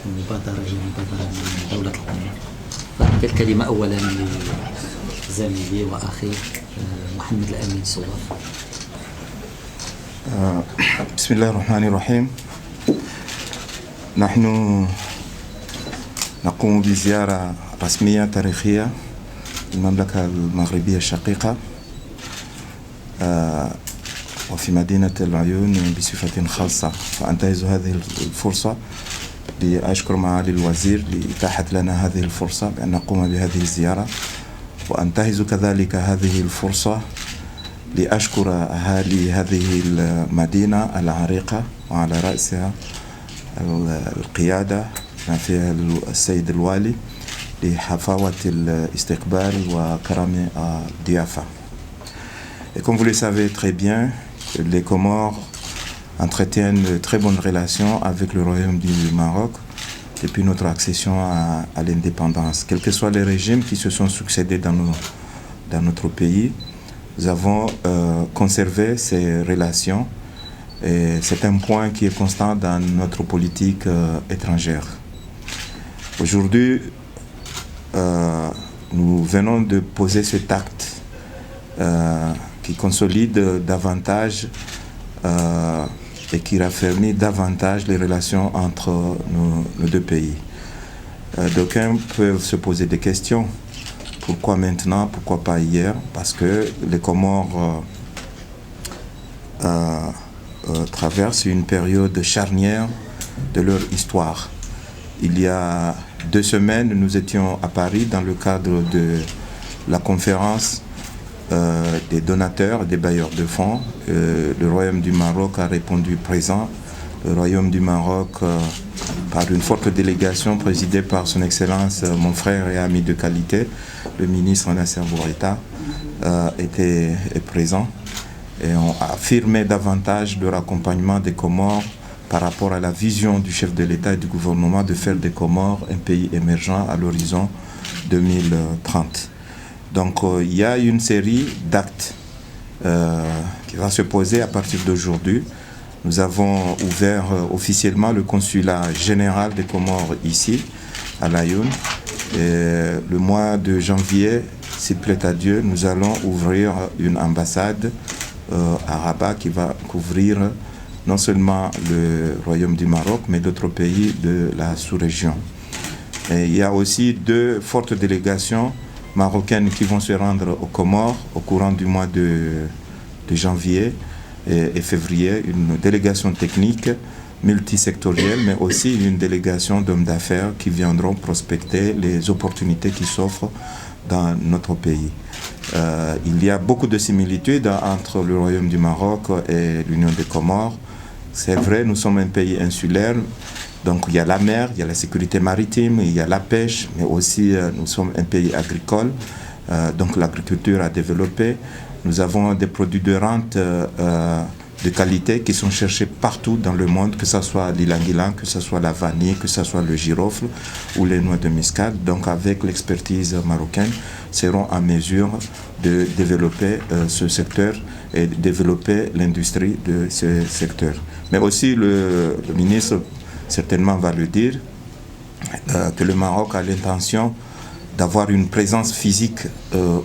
مبادرة جانبية من دولة القمر. فأعطي الكلمة أولا لزميلي وأخي محمد الأمين صواب. بسم الله الرحمن الرحيم. نحن نقوم بزيارة رسمية تاريخية المملكة المغربية الشقيقة وفي مدينة العيون بصفة خاصة، فأنتهز هذه الفرصة لأشكر معالي الوزير لإتاحة لنا هذه الفرصة بأن نقوم بهذه الزيارة، وأنتهز كذلك هذه الفرصة لأشكر أهالي هذه المدينة العريقة وعلى رأسها القيادة فيها السيد الوالي لحفاوة الاستقبال وكرم الضيافة. Et comme vous le savez très bien, les Comores entretiennent de très bonnes relations avec le Royaume du Maroc depuis notre accession à l'indépendance. Quels que soient les régimes qui se sont succédés dans notre pays, nous avons conservé ces relations et c'est un point qui est constant dans notre politique étrangère. Aujourd'hui, nous venons de poser cet acte qui consolide davantage et qui raffermit davantage les relations entre nos deux pays. D'aucuns peuvent se poser des questions. Pourquoi maintenant? Pourquoi pas hier? Parce que les Comores traversent une période charnière de leur histoire. Il y a 2 semaines, nous étions à Paris dans le cadre de la conférence des donateurs, des bailleurs de fonds. Le Royaume du Maroc a répondu présent. Le Royaume du Maroc, par une forte délégation présidée par son Excellence, mon frère et ami de qualité, le ministre Nasser Bourita, était présent et ont affirmé davantage leur accompagnement des Comores par rapport à la vision du chef de l'État et du gouvernement de faire des Comores un pays émergent à l'horizon 2030. Donc il y a une série d'actes qui va se poser à partir d'aujourd'hui. Nous avons ouvert officiellement le consulat général des Comores ici, à l'Aïoun. Le mois de janvier, s'il plaît à Dieu, nous allons ouvrir une ambassade à Rabat qui va couvrir non seulement le Royaume du Maroc, mais d'autres pays de la sous-région. Et il y a aussi 2 fortes délégations marocaines qui vont se rendre aux Comores au courant du mois de janvier et février, une délégation technique multisectorielle, mais aussi une délégation d'hommes d'affaires qui viendront prospecter les opportunités qui s'offrent dans notre pays. Il y a beaucoup de similitudes entre le Royaume du Maroc et l'Union des Comores. C'est vrai, nous sommes un pays insulaire, donc il y a la mer, il y a la sécurité maritime, il y a la pêche, mais aussi nous sommes un pays agricole, donc l'agriculture a développé. Nous avons des produits de rente de qualité qui sont cherchés partout dans le monde, que ce soit l'ilang-ilang, que ce soit la vanille, que ce soit le girofle ou les noix de muscade. Donc avec l'expertise marocaine, seront en mesure de développer ce secteur et de développer l'industrie de ce secteur. Mais aussi le ministre certainement va le dire, que le Maroc a l'intention d'avoir une présence physique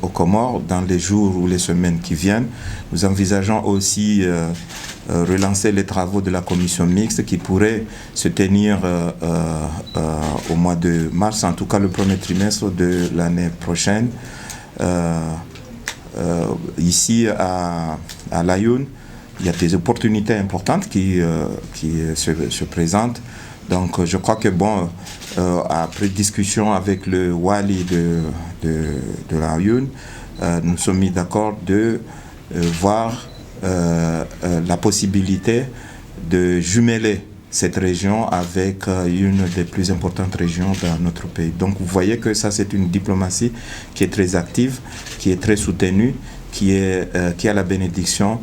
aux Comores dans les jours ou les semaines qui viennent. Nous envisageons aussi relancer les travaux de la commission mixte qui pourrait se tenir au mois de mars, en tout cas le premier trimestre de l'année prochaine. Ici à l'Aïoun, il y a des opportunités importantes qui se présentent. Donc je crois que après discussion avec le Wali de l'Aïoun, nous sommes mis d'accord de voir la possibilité de jumeler cette région avec une des plus importantes régions dans notre pays. Donc vous voyez que ça c'est une diplomatie qui est très active, qui est très soutenue, qui a la bénédiction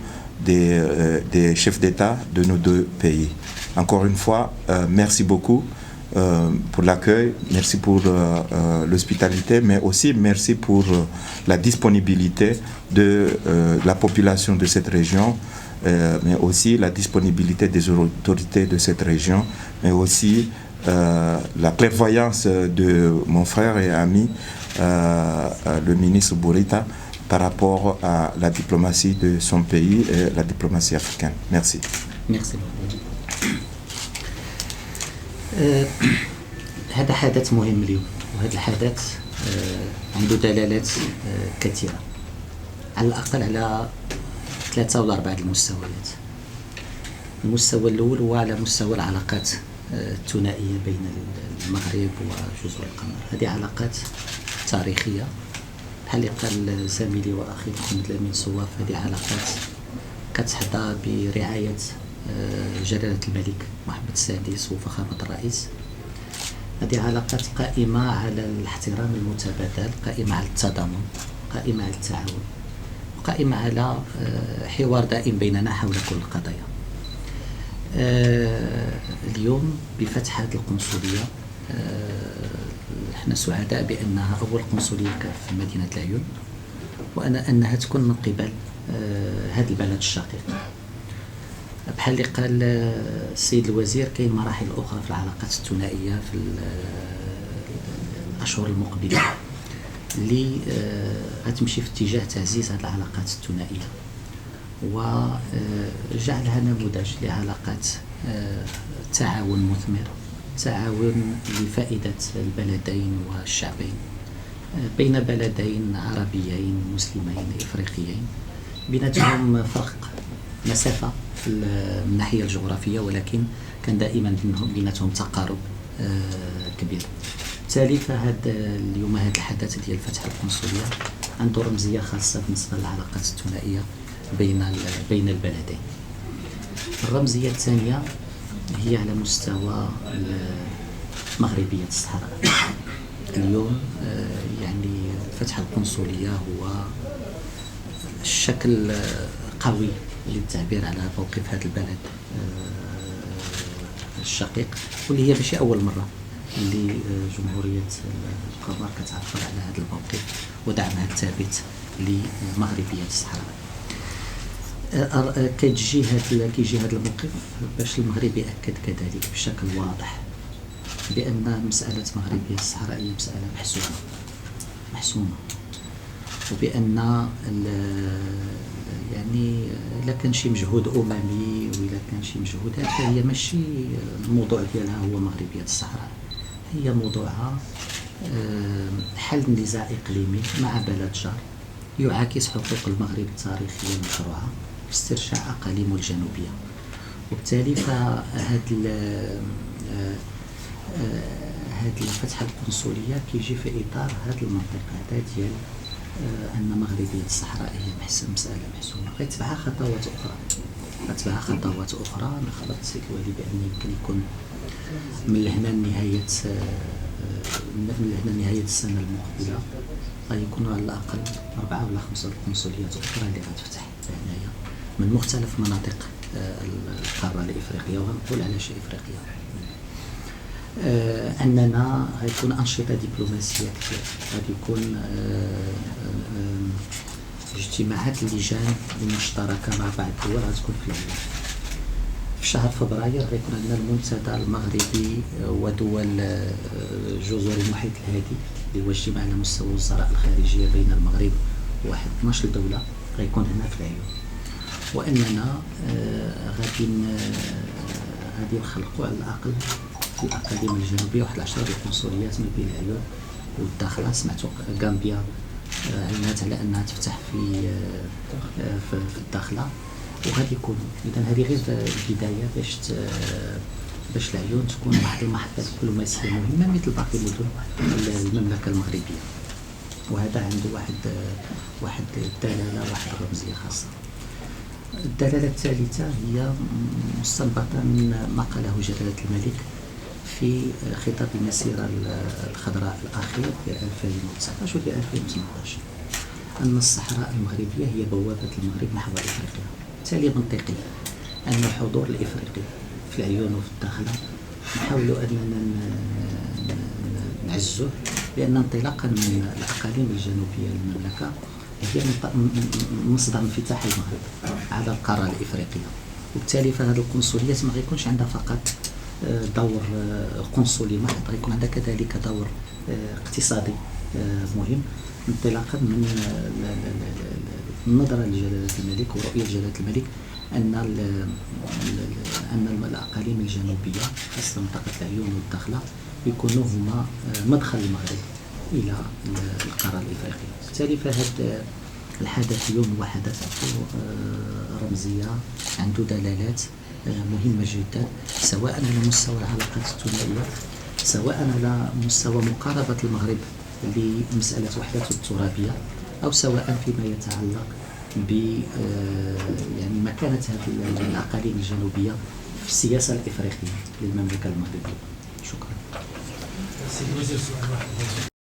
des chefs d'État de nos 2 pays. Encore une fois, merci beaucoup pour l'accueil, merci pour l'hospitalité, mais aussi merci pour la disponibilité de la population de cette région, mais aussi la disponibilité des autorités de cette région, mais aussi la clairvoyance de mon frère et ami, le ministre Bourita, par rapport à la diplomatie de son pays et la diplomatie africaine. Merci. Merci. هذا حدث مهم اليوم، وهذا الحدث عنده دلالات كثيرة، على الأقل على 3 ولا 4 المستويات. المستوى الأول هو على مستوى العلاقات الثنائية بين المغرب وجزر القمر. هذه علاقات تاريخية، بحال اللي قال زميلي وأخي محمد الأمين صواف، هذه علاقات كتحظى برعاية جلالة الملك محمد السادس وفخامة الرئيس. هذه علاقات قائمة على الاحترام المتبادل، قائمة على التضامن، قائمة على التعاون، وقائمة على حوار دائم بيننا حول كل القضايا. اليوم بفتح هذه القنصلية احنا سعداء بأنها أول قنصلية في مدينة العيون، وأنها تكون من قبل هذا البلد الشقيق. بحال اللي قال السيد الوزير، كاين مراحل أخرى في العلاقات الثنائية في الأشهر المقبلة اللي غتمشي في اتجاه تعزيز هذه العلاقات الثنائية وجعلها نموذج لعلاقات تعاون مثمر، تعاون لفائدة البلدين والشعبين، بين بلدين عربيين مسلمين إفريقيين بيناتهم فرق مسافة من الناحية الجغرافية، ولكن كان دائما بيناتهم تقارب كبير. بالتالي فهذا اليوم هذا الحدث ديال فتح القنصلية عنده رمزية خاصة بالنسبة للعلاقات الثنائية بين البلدين. الرمزية الثانية هي على مستوى مغربية الصحراء. اليوم يعني فتح القنصلية هو الشكل قوي للتعبير على موقف هذا البلد الشقيق، واللي هي ماشي أول مرة اللي جمهورية القمر كتعبر على هذا الموقف ودعمها الثابت لمغربية الصحراء. كيجي هذا الموقف باش المغرب يأكد كذلك بشكل واضح بأن مسألة مغربية الصحراء هي مسألة محسومة، وبأن يعني إلا كان شي مجهود أممي وإلا كان شي مجهودات فهي ماشي الموضوع ديالها هو مغربية الصحراء، هي موضوعها حل نزاع إقليمي مع بلد جار يعاكس حقوق المغرب التاريخية المشروعة باسترجاع أقاليمه الجنوبية. وبالتالي فهاد فتح القنصلية كيجي في إطار هاد المنطق هذا ديال أن مغربية الصحراء هي مسألة محسومة. غيتبعها خطوات أخرى. أنا خبرت السيد الوالي بأن يمكن يكون من هنا نهاية السنة المقبلة غيكونوا على الأقل 4 ولا 5 قنصليات أخرى اللي غتفتح هنايا من مختلف مناطق القارة الإفريقية، وغنقول على شيء إفريقيا. أننا غيكون أنشطة دبلوماسية كثير، غادي يكون اجتماعات اللجان المشتركة مع بعض الدول غتكون في العالم. في شهر فبراير غيكون عندنا المنتدى المغربي ودول جزر المحيط الهادي اللي هو اجتماع على مستوى وزراء الخارجية بين المغرب وواحد 12 دولة غيكون هنا في العيون. وأننا غادي نخلقوا على الأقل في الأقاليم الجنوبية واحد 10 قنصليات ما بين العيون والداخلة. سمعتوا غامبيا علمت على أنها تفتح في الداخلة، وغادي يكون إذا هذه غير البداية باش العيون تكون واحد المحطة دبلوماسية مهمة مثل باقي مدن المملكة المغربية. وهذا عنده واحد الدلالة، واحد الرمزية خاصة. الدلالة الثالثة هي مستنبطة من ما قاله جلالة الملك في خطاب المسيرة الخضراء الأخير في 2019 وفي 2018، أن الصحراء المغربية هي بوابة المغرب نحو إفريقيا. بالتالي منطقي أن الحضور الإفريقي في العيون وفي الداخلة نحاولوا أننا نعزوه، لأن انطلاقا من الأقاليم الجنوبية للمملكة هي مصدر انفتاح المغرب على القارة الإفريقية. وبالتالي فهذه القنصليات ما غيكونش عندها فقط دور قنصلي محض، غيكون عندها كذلك دور اقتصادي مهم، انطلاقا من النظرة لجلالة الملك ورؤية جلالة الملك أن الأقاليم الجنوبية خاصة منطقة العيون والدخلة يكونوا هما مدخل المغرب إلى القارة الإفريقية. بالتالي فهذا الحدث اليوم هو حدث رمزية عنده دلالات مهمة جدا، سواء على مستوى العلاقات الثنائية، سواء على مستوى مقاربة المغرب لمسألة وحدته الترابية، أو سواء فيما يتعلق ب يعني مكانة هذه الأقاليم الجنوبية في السياسة الإفريقية للمملكة المغربية. شكرا.